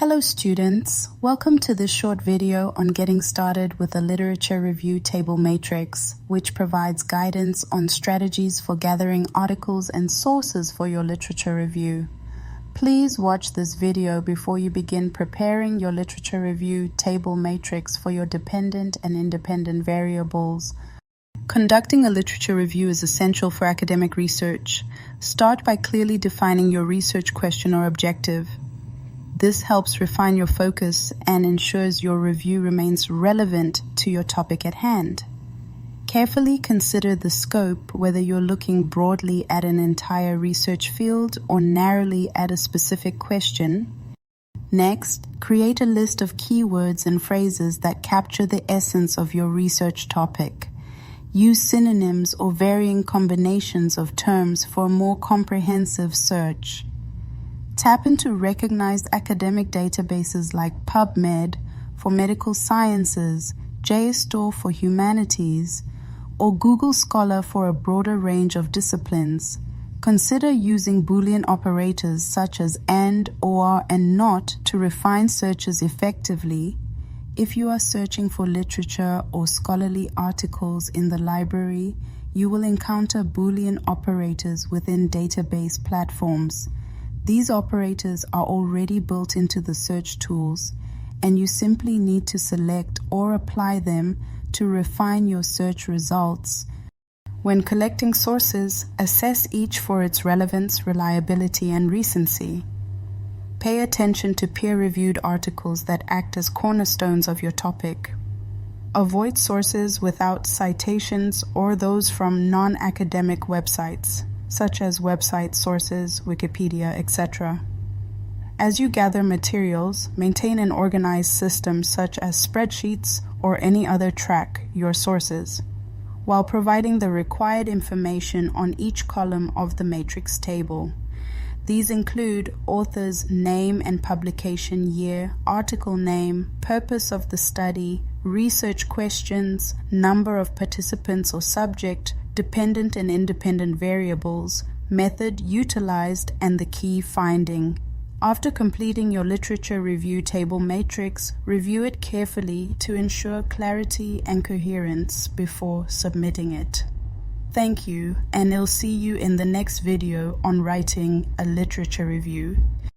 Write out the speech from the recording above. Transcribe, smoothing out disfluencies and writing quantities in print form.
Hello students, welcome to this short video on getting started with a literature review table matrix, which provides guidance on strategies for gathering articles and sources for your literature review. Please watch this video before you begin preparing your literature review table matrix for your dependent and independent variables. Conducting a literature review is essential for academic research. Start by clearly defining your research question or objective. This helps refine your focus and ensures your review remains relevant to your topic at hand. Carefully consider the scope, whether you're looking broadly at an entire research field or narrowly at a specific question. Next, create a list of keywords and phrases that capture the essence of your research topic. Use synonyms or varying combinations of terms for a more comprehensive search. Tap into recognized academic databases like PubMed for medical sciences, JSTOR for humanities, or Google Scholar for a broader range of disciplines. Consider using Boolean operators such as and, or, and not to refine searches effectively. If you are searching for literature or scholarly articles in the library, you will encounter Boolean operators within database platforms. These operators are already built into the search tools, and you simply need to select or apply them to refine your search results. When collecting sources, assess each for its relevance, reliability, and recency. Pay attention to peer-reviewed articles that act as cornerstones of your topic. Avoid sources without citations or those from non-academic websites, such as website sources, Wikipedia, etc. As you gather materials, maintain an organized system such as spreadsheets or any other track your sources, while providing the required information on each column of the matrix table. These include author's name and publication year, article name, purpose of the study, research questions, number of participants or subject, dependent and independent variables, method utilized, and the key finding. After completing your literature review table matrix, review it carefully to ensure clarity and coherence before submitting it. Thank you, and I'll see you in the next video on writing a literature review.